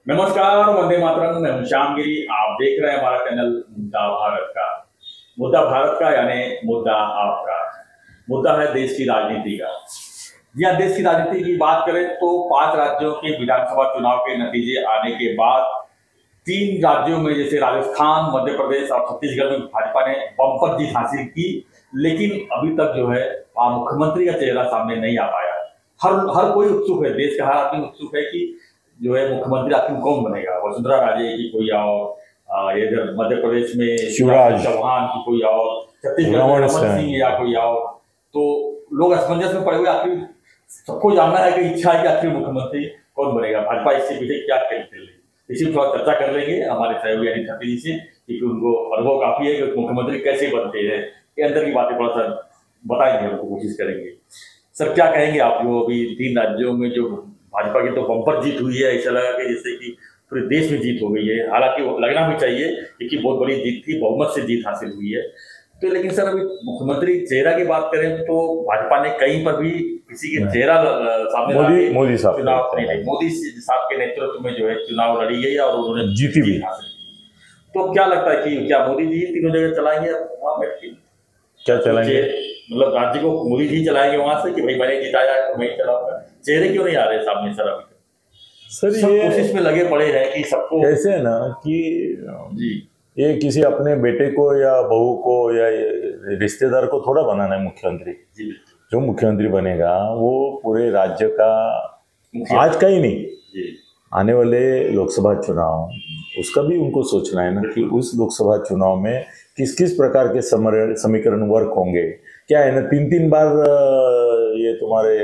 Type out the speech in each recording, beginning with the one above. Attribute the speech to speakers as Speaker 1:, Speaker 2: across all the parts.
Speaker 1: नमस्कार, वंदे मातरम। मैं हूं श्याम गिरी। आप देख रहे हैं हमारा चैनल मुद्दा भारत का। मुद्दा भारत का यानी मुद्दा आपका। मुद्दा है देश की राजनीति का। यह देश की राजनीति की बात करें तो 5 राज्यों के विधानसभा चुनाव के नतीजे आने के बाद 3 राज्यों में जैसे राजस्थान, मध्य प्रदेश और छत्तीसगढ़ में भाजपा ने बम्पर जीत हासिल की, लेकिन अभी तक जो है मुख्यमंत्री का चेहरा सामने नहीं आ पाया। हर कोई उत्सुक है, देश का हर आदमी उत्सुक है कि जो है मुख्यमंत्री आखिर कौन बनेगा। वसुंधरा राजे की कोई और, इधर मध्य प्रदेश में
Speaker 2: शिवराज
Speaker 1: चौहान की कोई और, छत्तीसगढ़ में रमन सिंह या कोई और। तो लोग असमंजस में पड़े हुए। आखिर सबको जानना है कि इच्छा है कि आखिर मुख्यमंत्री कौन बनेगा, भाजपा इससे पीछे क्या खेल खेल रही है। इसी पर थोड़ा चर्चा कर लेंगे हमारे सहयोगी अनिल खत्री जी से, क्योंकि उनको अनुभव काफी है कि मुख्यमंत्री कैसे बनते हैं। ये अंदर की बातें थोड़ा सा बताएंगे, हमको कोशिश करेंगे। सर, क्या कहेंगे आप जो अभी 3 राज्यों में जो भाजपा की तो बम्पर जीत हुई है, ऐसा लगा कि जैसे कि पूरे देश में जीत हो गई है। हालांकि लगना भी चाहिए क्योंकि बहुत बड़ी जीत थी, बहुमत से जीत हासिल हुई है। तो लेकिन सर, अभी मुख्यमंत्री चेहरा की बात करें तो भाजपा ने कहीं पर भी किसी के चेहरा सामने
Speaker 2: मोदी साहब
Speaker 1: चुनाव नहीं, मोदी साहब के नेतृत्व में जो है चुनाव लड़ी गई और उन्होंने
Speaker 2: जीती भी
Speaker 1: हासिल की। तो क्या लगता है कि क्या मोदी जी तीनों जगह चलाएंगे वहां बैठ के?
Speaker 2: क्या चलाएंगे?
Speaker 1: मतलब राज्य को मोदी जी चलाएंगे वहां से कि भाई मैंने जिताया है तो मैं ही चलाऊंगा? चेहरे क्यों नहीं आ रहे सामने सर? अभी
Speaker 2: सर
Speaker 1: सब
Speaker 2: ये
Speaker 1: कोशिश में लगे पड़े हैं कि सबको
Speaker 2: ऐसे है ना कि
Speaker 1: जी
Speaker 2: ये किसी अपने बेटे को या बहू को या रिश्तेदार को थोड़ा बनाना है मुख्यमंत्री।
Speaker 1: जी
Speaker 2: जो मुख्यमंत्री बनेगा वो पूरे राज्य का,
Speaker 1: मुखिया
Speaker 2: आज का ही नहीं,
Speaker 1: जी
Speaker 2: आने वाले लोकसभा चुनाव उसका भी उनको सोचना है ना कि उस लोकसभा चुनाव में किस किस प्रकार के समीकरण वर्क होंगे। क्या है ना, 3 बार ये तुम्हारे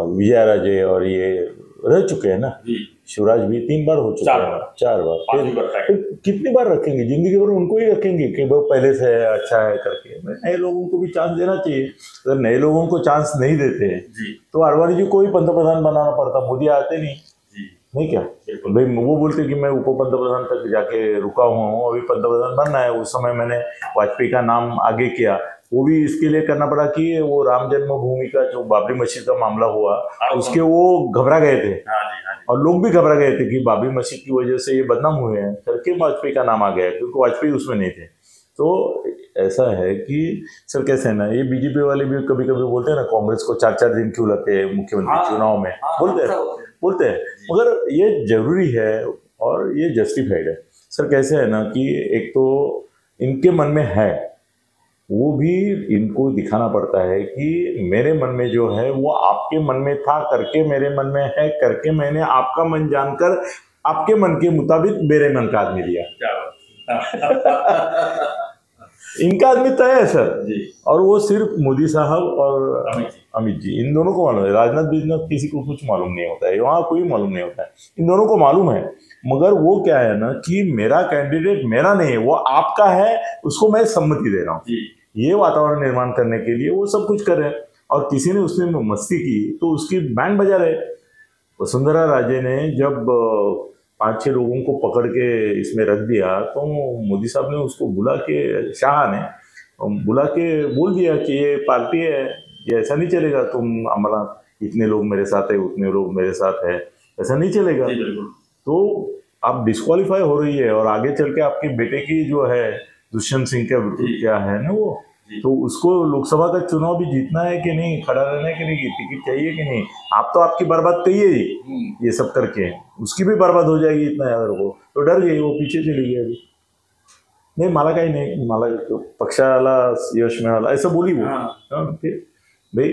Speaker 2: विजय राजे और ये रह चुके हैं ना।
Speaker 1: जी
Speaker 2: शिवराज भी 3 बार हो चुके हैं, 4 बार। फिर कितनी बार रखेंगे? जिंदगी भर उनको ही रखेंगे कि वो पहले से है, अच्छा है करके। नए लोगों को भी चांस देना चाहिए। अगर नए लोगों को चांस नहीं देते तो आडवाणी जी को ही पंतप्रधान बनाना पड़ता, मोदी आते नहीं। नहीं क्या भाई, वो बोलते कि मैं उप पंतप्रधान तक जाके रुका हुआ हूँ, अभी पंतप्रधान बनना है। उस समय मैंने वाजपेयी का नाम आगे किया, वो भी इसके लिए करना पड़ा कि वो राम जन्मभूमि का जो बाबरी मस्जिद का मामला हुआ उसके वो घबरा गए थे। और लोग भी घबरा गए थे कि बाबरी मस्जिद की वजह से ये बदनाम हुए हैं करके वाजपेयी का नाम आ गया, क्योंकि वाजपेयी उसमें नहीं थे। तो ऐसा है कि सर कैसे है ना, ये बीजेपी वाले भी कभी कभी बोलते हैं ना, कांग्रेस को 4-4 दिन क्यों लगते हैं मुख्यमंत्री चुनाव में, बोलते हैं मगर ये जरूरी है और ये जस्टिफाइड है। सर कैसे है ना कि एक तो इनके मन में है, वो भी इनको दिखाना पड़ता है कि मेरे मन में जो है वो आपके मन में था करके मेरे मन में है करके मैंने आपका मन जानकर आपके मन के मुताबिक मेरे मन का आदमी दिया। इनका आदमी तय है सर
Speaker 1: जी।
Speaker 2: और वो सिर्फ मोदी साहब और अमित जी, इन दोनों को मालूम है। राजनाथ बिजनेस किसी को कुछ मालूम नहीं होता है, वहाँ कोई मालूम नहीं होता है, इन दोनों को मालूम है। मगर वो क्या है ना कि मेरा कैंडिडेट मेरा नहीं है, वो आपका है, उसको मैं सम्मति दे रहा हूँ। ये वातावरण निर्माण करने के लिए वो सब कुछ कर रहे हैं। और किसी ने उसमें मस्ती की तो उसकी बैंड बजा रहे। वसुंधरा राजे ने जब 5-6 लोगों को पकड़ के इसमें रख दिया तो मोदी साहब ने उसको बुला के, शाह ने बुला के बोल दिया कि ये पार्टी है, ये ऐसा नहीं चलेगा, तुम हमारा इतने लोग मेरे साथ है उतने लोग मेरे साथ है, ऐसा नहीं चलेगा। तो आप डिस्क्वालीफाई हो रही है और आगे चल के आपके बेटे की जो है दुष्यंत सिंह का क्या है ना वो, तो उसको लोकसभा का चुनाव भी जीतना है कि नहीं, खड़ा रहना है कि नहीं, टिकट चाहिए कि नहीं। आप तो आपकी बर्बाद कहिए ही ये सब करके, उसकी भी बर्बाद हो जाएगी इतना यार। वो तो डर गई, वो पीछे चली गई। अभी नहीं, मला काही नहीं, मला पक्षाला यश मिळाला ऐसा बोली वो। फिर भाई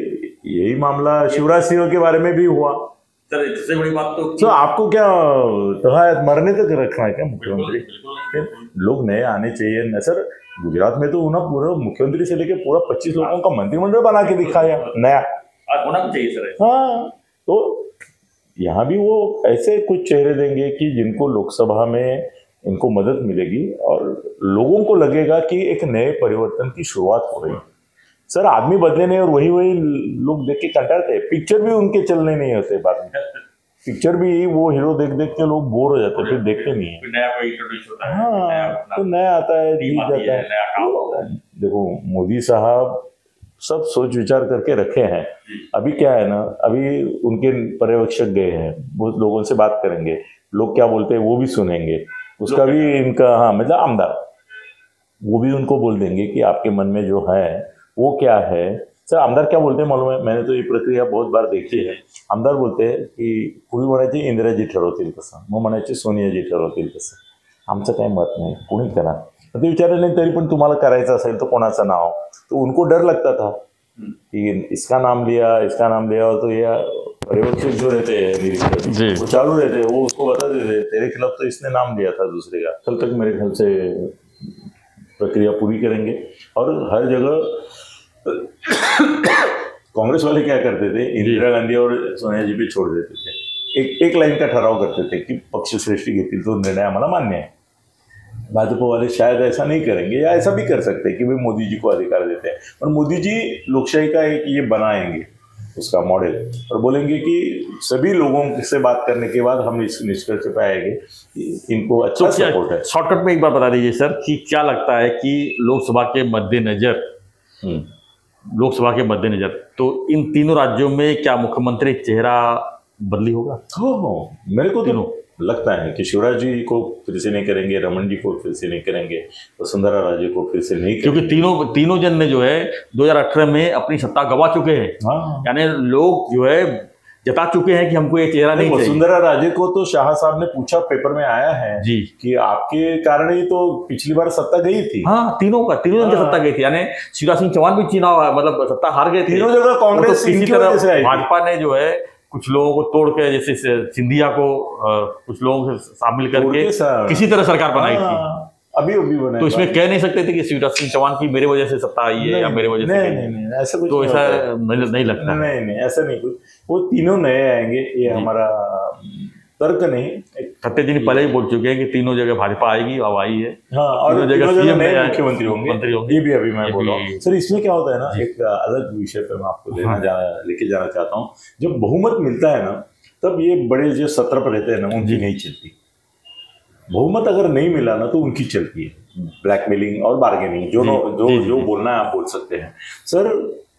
Speaker 2: यही मामला शिवराज सिंह के बारे में भी हुआ।
Speaker 1: सर इससे बड़ी बात
Speaker 2: तो आपको क्या मरने तक रखना है क्या मुख्यमंत्री? लोग नए आने चाहिए ना सर। गुजरात में तो उन्हें पूरा मुख्यमंत्री से लेके पूरा 25 लोगों का मंत्रिमंडल बना के दिखाया नया,
Speaker 1: होना भी चाहिए सर।
Speaker 2: हाँ, तो यहाँ भी वो ऐसे कुछ चेहरे देंगे कि जिनको लोकसभा में इनको मदद मिलेगी और लोगों को लगेगा कि एक नए परिवर्तन की शुरुआत हो रही है। सर आदमी बदले नहीं और वही लोग देख के कंटाते हैं। पिक्चर भी उनके चलने नहीं होते बाद में, पिक्चर भी वो हीरो देख देख के लोग बोर हो जाते हैं, फिर देखते नहीं है।
Speaker 1: नया कोई इंट्रोड्यूस होता है,
Speaker 2: हाँ, तो नया आता है, जीत जाता है। देखो मोदी साहब सब सोच विचार करके रखे हैं। अभी क्या है ना, अभी उनके पर्यवेक्षक गए हैं, बहुत लोगों से बात करेंगे, लोग क्या बोलते हैं वो भी सुनेंगे, उसका भी इनका, हाँ मतलब आमदार, वो भी उनको बोल देंगे कि आपके मन में जो है वो क्या है। सर आमदार क्या बोलते हैं मालूम है, मैंने तो ये प्रक्रिया बहुत बार देखी है। आमदार बोलते हैं की कुणी म्हणायचे इंदिराजी ठरवतील तसं, मग म्हणायचे सोनियाजी ठरवतील तसं, आमचं काही मत नाही, कुणी करा। ते विचारले नाही तरी पण तुम्हाला करायचं असेल तो कोणाचं नाव, तो उनको डर लगता था कि इसका नाम लिया और तो ये पर्यवेक्षक जो रहते हैं निरीक्षक वो चालू रहते हैं, वो उसको बता देते तेरे खिलाफ तो इसने नाम लिया था दूसरे का, कल तक मेरे ख्याल से प्रक्रिया पूरी करेंगे। और हर जगह कांग्रेस वाले क्या करते थे, इंदिरा गांधी और सोनिया जी भी छोड़ देते थे, एक लाइन का ठराव करते थे कि पक्ष श्रेष्ठी घेतील तो निर्णय हमारा मान्य है। भाजपा वाले शायद ऐसा नहीं करेंगे, या ऐसा भी कर सकते हैं कि भाई मोदी जी को अधिकार देते हैं, और मोदी जी लोकशाही का एक ये बनाएंगे उसका मॉडल, और बोलेंगे कि सभी लोगों से बात करने के बाद हम इस निष्कर्ष पे आएंगे इनको अच्छा सपोर्ट है।
Speaker 1: शॉर्टकट में एक बार बता दीजिए सर कि क्या लगता है कि लोकसभा के मद्देनजर तो इन तीनों राज्यों में क्या मुख्यमंत्री चेहरा बदली होगा?
Speaker 2: हो, मेरे को तो लगता है कि शिवराज जी को फिर से नहीं करेंगे, रमन जी को फिर से नहीं करेंगे, वसुंधरा राजे को फिर से नहीं करेंगे,
Speaker 1: क्योंकि तीनों जन ने जो है 2018 में अपनी सत्ता गवा चुके हैं।
Speaker 2: हाँ,
Speaker 1: यानी लोग जो है जता चुके हैं कि हमको ये चेहरा नहीं चाहिए।
Speaker 2: वसुंधरा राजे को तो शाह साहब ने पूछा, पेपर में आया है
Speaker 1: जी
Speaker 2: कि आपके कारण ही तो पिछली बार सत्ता गई थी।
Speaker 1: हाँ, तीनों जन की सत्ता गई थी, यानी शिवराज सिंह चौहान भी चुनाव मतलब सत्ता हार गए थे
Speaker 2: तीनों जगह कांग्रेस।
Speaker 1: इसी तरह भाजपा ने जो है कुछ लोगों को तोड़ के, जैसे सिंधिया को कुछ लोगों से शामिल करके किसी तरह सरकार बनाई थी,
Speaker 2: अभी बनाई।
Speaker 1: तो इसमें कह नहीं सकते थे कि शिवराज सिंह चौहान की मेरे वजह से सत्ता आई है या मेरे वजह से
Speaker 2: नहीं, ऐसा कुछ
Speaker 1: तो ऐसा नहीं लगता।
Speaker 2: नहीं, ऐसा नहीं कुछ, वो तीनों नए आएंगे, ये हमारा तर्क नहीं।
Speaker 1: खट्टे जी पहले ही बोल चुके हैं कि तीनों जगह भाजपा आएगी, अब आई है।
Speaker 2: हाँ, और तीनों जगह नए मुख्यमंत्री होंगे, ये भी अभी मैं बोल रहा हूँ। सर इसमें क्या होता है ना, एक अलग विषय पे मैं आपको लेके जाना चाहता हूँ। जब बहुमत मिलता है ना, तब ये बड़े जो सत्र पर रहते हैं ना, उनकी नहीं चलती। बहुमत अगर नहीं मिला ना तो उनकी चलती है ब्लैकमेलिंग और बार्गेनिंग, जो बोलना है आप बोल सकते हैं सर।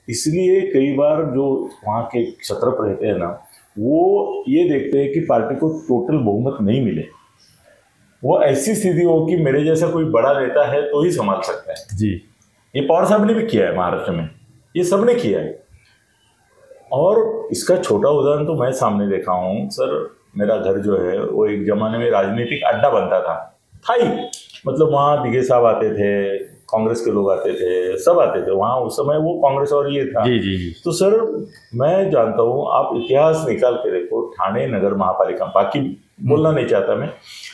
Speaker 2: इसलिए कई बार जो वहाँ के सत्र पर रहते हैं ना, वो ये देखते हैं कि पार्टी को टोटल बहुमत नहीं मिले, वो ऐसी स्थिति हो कि मेरे जैसा कोई बड़ा नेता है तो ही संभाल सकता है जी। ये पवार साहब ने भी किया है महाराष्ट्र में, ये सब ने किया है। और इसका छोटा उदाहरण तो मैं सामने देखा हूँ सर। मेरा घर जो है वो एक जमाने में राजनीतिक अड्डा बनता था ही, मतलब वहाँ दिघे साहब आते थे, कांग्रेस के लोग आते थे, सब आते थे वहाँ। उस समय वो कांग्रेस और ये था जी। तो सर मैं जानता हूँ, आप इतिहास निकाल के देखो, ठाणे नगर महापालिका, बाकी बोलना नहीं चाहता मैं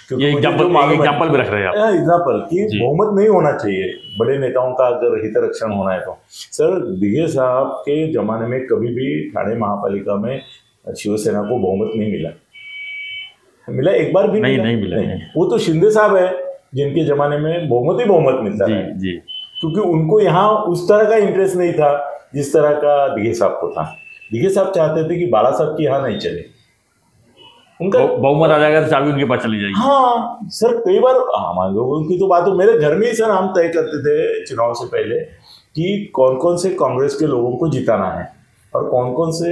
Speaker 2: क्योंकि
Speaker 1: एग्जाम्पल भी रख रहे हैं
Speaker 2: एग्जाम्पल कि बहुमत नहीं होना चाहिए बड़े नेताओं का अगर हित रक्षण होना है तो। सर दिघे साहब के जमाने में कभी भी ठाणे महापालिका में शिवसेना को बहुमत नहीं मिला, एक बार भी नहीं मिला। वो तो शिंदे साहब है जिनके जमाने में बहुमत मिलता है जी, क्योंकि उनको यहाँ उस तरह का इंटरेस्ट नहीं था जिस तरह का दिघे साहब को था। दिघे साहब चाहते थे कि बाला साहब की यहाँ नहीं चले, उनका
Speaker 1: बहुमत आ जाएगा तो चाबी उनके पास चली जाएगी।
Speaker 2: हाँ सर, कई बार मान लो उनकी तो बात हो, मेरे घर में ही सर हम तय करते थे चुनाव से पहले कि कौन कौन से कांग्रेस के लोगों को जिताना है और कौन कौन से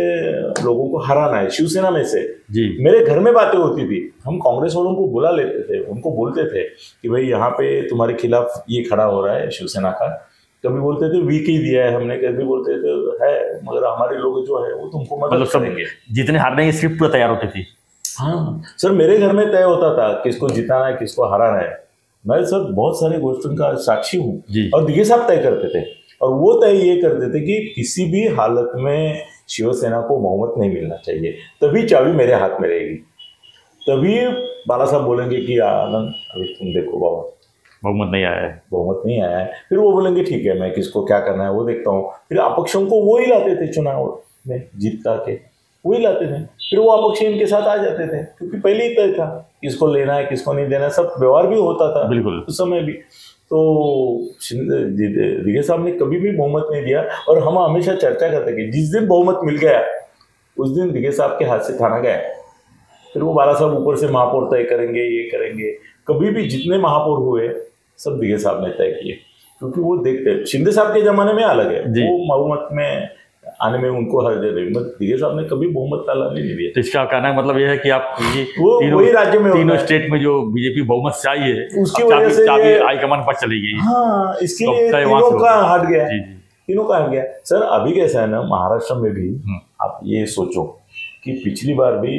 Speaker 2: लोगों को हराना है शिवसेना में से जी। मेरे घर में बातें होती थी, हम कांग्रेस वालों को बुला लेते थे, उनको बोलते थे कि भाई यहाँ पे तुम्हारे खिलाफ ये खड़ा हो रहा है शिवसेना का। कभी बोलते थे वीक ही दिया है हमने, कभी बोलते थे है मगर हमारे लोग जो है वो तुमको मदद करेंगे।
Speaker 1: जितने हारने की स्क्रिप्ट पूरा तैयार होती थी।
Speaker 2: हाँ सर, मेरे घर में तय होता था किसको जिताना है किसको हराना है। मैं सर बहुत सारे गोष्ठों का साक्षी हूँ और दिघे साहब तय करते थे, और वो तय ये करते थे कि किसी भी हालत में शिवसेना को बहुमत नहीं मिलना चाहिए, तभी चाबी मेरे हाथ में रहेगी। तभी बाला साहब बोलेंगे कि आनंद अभी तुम देखो बाबा
Speaker 1: बहुमत नहीं आया है।
Speaker 2: फिर वो बोलेंगे ठीक है मैं किसको क्या करना है वो देखता हूँ। फिर अपक्षों को वो ही लाते थे चुनाव में जीत के, वही लाते थे। फिर वो अपक्ष इनके साथ आ जाते थे क्योंकि पहले ही तय था किसको लेना है किसको नहीं देना है, सब व्यवहार भी होता था
Speaker 1: बिल्कुल
Speaker 2: उस समय भी। तो दिघे साहब ने कभी भी बहुमत नहीं दिया, और हम हमेशा चर्चा करते कि जिस दिन बहुमत मिल गया उस दिन दिघे साहब के हाथ से थाना गया। फिर वो बाला साहब ऊपर से महापौर तय करेंगे, ये करेंगे। कभी भी जितने महापौर हुए सब दिघे साहब ने तय किए। क्योंकि वो देखते, शिंदे साहब के जमाने में अलग है, वो बहुमत में आने में उनको हर दे रही, दिग्विजय साहब ने कभी बहुमत का लाभ नहीं दिया।
Speaker 1: तो इसका कहना है मतलब ये है कि आप
Speaker 2: वही राज्य में
Speaker 1: तीनों स्टेट में जो बीजेपी बहुमत से आई है
Speaker 2: उसकी वजह से
Speaker 1: हाईकमान पर चली गई।
Speaker 2: हाँ, इसके लिए तीनों का हट गया, तीनों का हट गया। सर अभी कैसा है ना, महाराष्ट्र में भी आप ये सोचो कि पिछली बार भी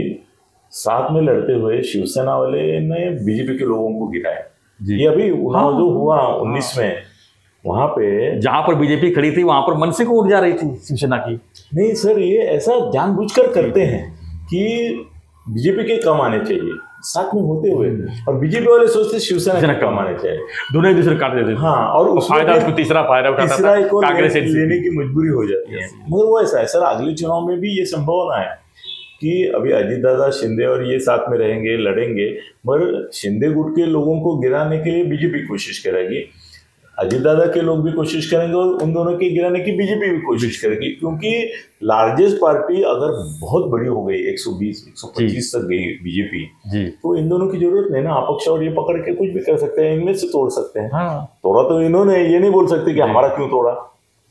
Speaker 2: साथ में लड़ते हुए शिवसेना वाले ने बीजेपी के लोगों को गिराया। ये अभी जो हुआ 19 में, वहां पे
Speaker 1: जहां पर बीजेपी खड़ी थी वहां पर मन से को उठ जा रही थी शिवसेना की।
Speaker 2: नहीं सर, ये ऐसा जानबूझकर करते हैं कि बीजेपी के कम आने चाहिए साथ में होते हुए, और बीजेपी वाले सोचते शिवसेना के कम आने चाहिए,
Speaker 1: दोनों एक दूसरे काट देते थे।
Speaker 2: हाँ, और
Speaker 1: उसको तीसरा फायदा उठाता था, कांग्रेस
Speaker 2: लेने की मजबूरी हो जाती है। मगर वो ऐसा है सर, अगले चुनाव में भी ये संभावना है कि अभी अजीत दादा, शिंदे और ये साथ में रहेंगे, लड़ेंगे, मगर शिंदे गुट के लोगों को गिराने के लिए बीजेपी कोशिश करेगी, अजीत दादा के लोग भी कोशिश करेंगे, और उन दोनों के गिराने की बीजेपी भी कोशिश करेगी। क्योंकि लार्जेस्ट पार्टी अगर बहुत बड़ी हो गई, 120-125 तक गई बीजेपी, तो इन दोनों की जरूरत नहीं ना, अपक्ष और ये पकड़ के कुछ भी कर सकते हैं, इनमें से तोड़ सकते हैं। तोड़ा तो इन्होंने, ये नहीं बोल सकते कि हमारा क्यों तोड़ा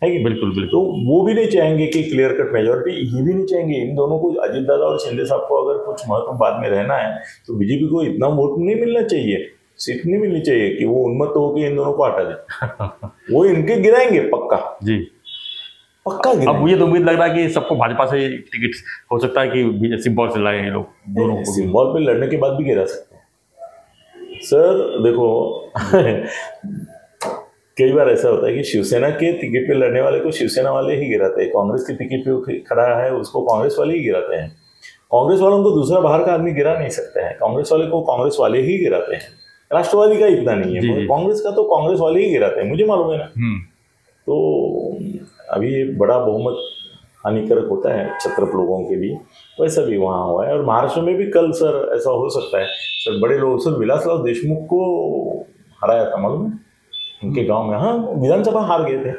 Speaker 2: है कि
Speaker 1: बिल्कुल।
Speaker 2: तो वो भी नहीं चाहेंगे कि क्लियर कट मेजोरिटी, ये भी नहीं चाहेंगे। इन दोनों को, अजीत दादा और शिंदे साहब को अगर कुछ महत्व बाद में रहना है तो बीजेपी को इतना वोट नहीं मिलना चाहिए, सीट नहीं मिलनी चाहिए कि वो उन्मत्त होकर इन दोनों को हटा दे। वो इनके गिराएंगे पक्का
Speaker 1: जी, पक्का गिराएंगे। अब मुझे तो उम्मीद लग रहा है कि सबको भाजपा से टिकट हो सकता है कि सिंबल से लाए हैं लोग, दोनों को
Speaker 2: सिंबल पे लड़ने के बाद भी गिरा सकते हैं। सर देखो कई बार ऐसा होता है कि शिवसेना के टिकट पे लड़ने वाले को शिवसेना वाले ही गिराते हैं, कांग्रेस के टिकट पे खड़ा है उसको कांग्रेस वाले ही गिराते हैं, कांग्रेस वालों को दूसरा बाहर का आदमी गिरा नहीं सकता है, कांग्रेस वाले को कांग्रेस वाले ही गिराते हैं। राष्ट्रवादी का इतना नहीं है, कांग्रेस का तो कांग्रेस वाले ही गिराते हैं, मुझे मालूम है ना। तो अभी ये बड़ा बहुमत हानिकारक होता है क्षत्रप लोगों के लिए, वैसा भी वहाँ हुआ है। और महाराष्ट्र में भी कल सर ऐसा हो सकता है सर, बड़े लोग सर विलासराव देशमुख को हराया था मालूम है, उनके गांव में। हाँ, विधानसभा हार गए थे।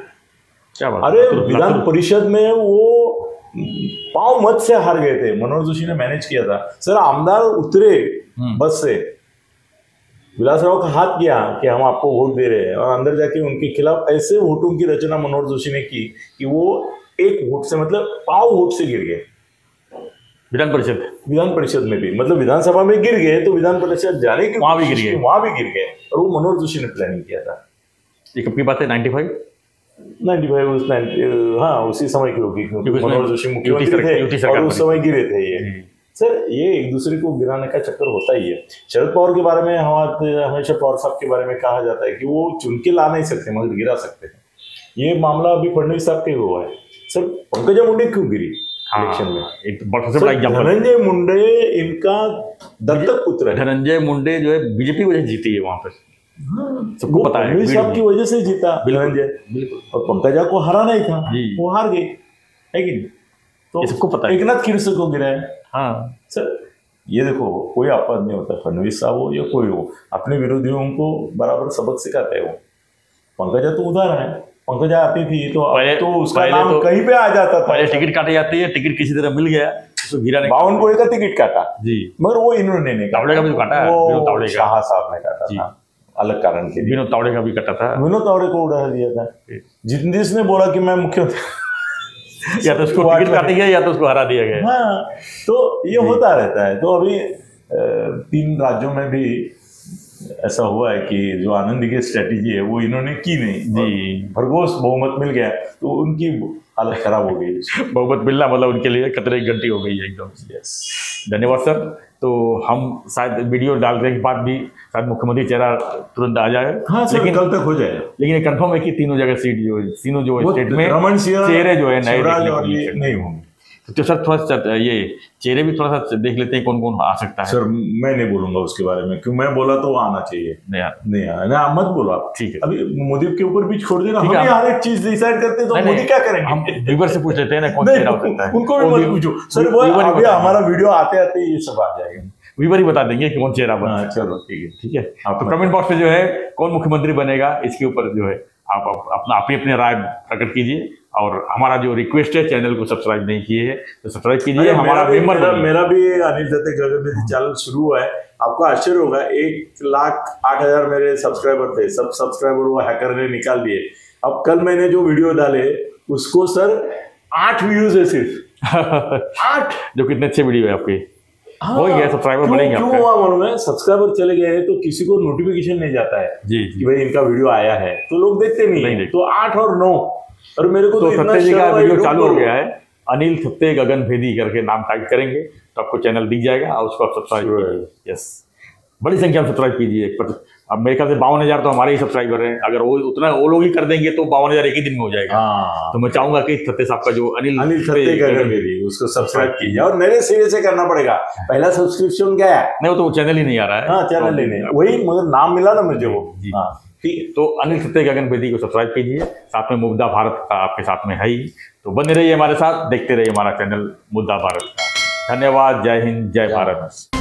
Speaker 1: क्या बात?
Speaker 2: अरे विधान परिषद में वो पांव मत से हार गए थे, मनोहर जोशी ने मैनेज किया था सर। आमदार उतरे बस से, विलासराव का हाथ किया कि हम आपको वोट दे रहे हैं, और अंदर जाके उनके खिलाफ ऐसे वोटों की रचना मनोहर जोशी ने की कि वो एक वोट से, मतलब पाव वोट से गिर गए विधान परिषद में भी, मतलब विधानसभा में गिर गए तो विधान परिषद जाने के
Speaker 1: वहां भी गिर गए,
Speaker 2: और वो मनोहर जोशी ने प्लानिंग किया था।
Speaker 1: ये कब की बात है? 95
Speaker 2: हाँ, उसी समय की होगी, क्योंकि मनोहर जोशी मुख्यमंत्री थे और उस समय गिरे थे ये। सर ये एक दूसरे को गिराने का चक्कर होता ही है। शरद पवार के बारे में हमेशा पवार साहब के बारे में कहा जाता है कि वो चुन के ला नहीं सकते मगर गिरा सकते हैं। ये मामला अभी फडणवीस साहब के हुआ है। सर पंकजा मुंडे क्यों गिरी इलेक्शन में?
Speaker 1: एक सबसे बड़ा एग्जांपल,
Speaker 2: धनंजय मुंडे इनका दत्तक पुत्र है।
Speaker 1: धनंजय मुंडे जो है बीजेपी वजह से जीती है वहां पर, सबको पता है,
Speaker 2: फडणवीस साहब की वजह से जीता धनंजय, बिल्कुल। और पंकजा को हराना ही था, वो हार गई है कि नहीं? तो
Speaker 1: सबको पता है।
Speaker 2: एकनाथ खीरसे को गिराया।
Speaker 1: हाँ
Speaker 2: सर ये देखो, कोई आपद नहीं होता, फडणवीस साहब हो या कोई हो, अपने विरोधियों को बराबर सबक सिखाते हैं वो। पंकजा तो उदाहरण है, पंकजा आती थी तो उसका नाम तो कहीं पे आ जाता था।
Speaker 1: पहले टिकट काटी जाती है, टिकट किसी तरह मिल गया, उसको गिरा नहीं।
Speaker 2: 52 कोड़े का टिकट काटा जी, मगर वो इन्होंने नहीं
Speaker 1: तावड़े का भी काटा,
Speaker 2: वो शाह साहब ने काटा था अलग कारण के लिए।
Speaker 1: विनोद तावड़े का भी काटा था,
Speaker 2: विनोद तावड़े को उड़ा दिया था। जिसने बोला कि मैं मुख्यमंत्री
Speaker 1: या तो उसको टिकट काटी गया या तो उसको हरा दिया गया।
Speaker 2: हाँ, तो ये होता रहता है। तो अभी 3 राज्यों में भी ऐसा हुआ है कि जो आनंद की स्ट्रेटेजी है वो इन्होंने की नहीं जी, भरघोस बहुमत मिल गया तो उनकी हालत खराब हो गई।
Speaker 1: बहुमत मिलना मतलब उनके लिए खतरे की घंटी हो गई है एकदम। धन्यवाद सर। तो हम शायद वीडियो डालने के बाद भी शायद मुख्यमंत्री चेहरा तुरंत आ जाए।
Speaker 2: हाँ सर, लेकिन कल तक हो जाए।
Speaker 1: लेकिन ये कंफर्म है कि तीनों जगह सीट जो है, तीनों जो स्टेट में चेहरे जो है नए
Speaker 2: नहीं होंगे।
Speaker 1: तो सर थोड़ा सा ये चेहरे भी थोड़ा सा देख लेते हैं कौन कौन आ सकता है।
Speaker 2: सर मैं नहीं बोलूंगा उसके बारे में, क्यों? मैं बोला तो वो आना चाहिए। नहीं आना मत बोलो आप, ठीक है। अभी मोदी के ऊपर भी छोड़ देना, हम हर एक चीज डिसाइड करते हैं तो मोदी क्या करेंगे? हम व्यूअर से पूछ लेते हैं ना कौन चेहरा हो सकता है, उनको भी मत पूछो सर। वो अभी हमारा वीडियो आते आते ये सब आ जाएगा, व्यूअर ही बता देंगे कि कौन चेहरा बना। चलो ठीक है। तो कमेंट बॉक्स में जो है कौन मुख्यमंत्री बनेगा इसके ऊपर जो है
Speaker 1: आप अपना अपनी राय प्रकट कीजिए, और हमारा जो रिक्वेस्ट है, चैनल को सब्सक्राइब नहीं किए तो सब्सक्राइब कीजिए, हमारा मेंबर
Speaker 2: मेरा भी अनिल दत्ते गगनभेदी चैनल शुरू हुआ है। आपको आश्चर्य होगा 1,08,000 मेरे सब्सक्राइबर थे, सब सब्सक्राइबर वो हैकर ने निकाल दिए। अब कल मैंने जो वीडियो डाले उसको सर 8 व्यूज है सिर्फ 8,
Speaker 1: जो कितने अच्छे वीडियो है आपके। हो गया, सब्सक्राइबर बढ़ेंगे।
Speaker 2: क्यों हुआ मालूम है? सब्सक्राइबर चले गए हैं तो किसी को नोटिफिकेशन नहीं जाता है
Speaker 1: जी
Speaker 2: कि भाई इनका वीडियो आया है, तो लोग देखते नहीं। तो 8 और 9, और मेरे को
Speaker 1: तो सत्ते जी का वीडियो चालू हो गया है, अनिल सत्ते गगनभेदी करके नाम टाइप करेंगे तो आपको चैनल दिख जाएगा, और उसको आप सब्सक्राइब कीजिए। यस, बड़ी संख्या में सब्सक्राइब कीजिए। अब मेरे ख्याल से 52,000 तो हमारे ही सब्सक्राइबर हैं। अगर वो लोग ही कर देंगे तो 52,000 एक ही दिन में हो जाएगा। तो मैं चाहूंगा कि सत्ते साहब का जो अनिल
Speaker 2: सत्ते गगनभेदी, उसको सब्सक्राइब कीजिए, और नए सिरे से करना पड़ेगा। पहला सब्सक्रिप्शन क्या है?
Speaker 1: नहीं, वो तो चैनल ही नहीं आ रहा है।
Speaker 2: हाँ, चैनल ही नहीं, वही मगर नाम मिला ना मुझे वो।
Speaker 1: ठीक, तो अनिल सत्ते गगनभेदी को सब्सक्राइब कीजिए, साथ में मुद्दा भारत का आपके साथ में है ही। तो बने रहिए हमारे साथ, देखते रहिए हमारा चैनल मुद्दा भारत का। धन्यवाद, जय हिंद, जय भारत।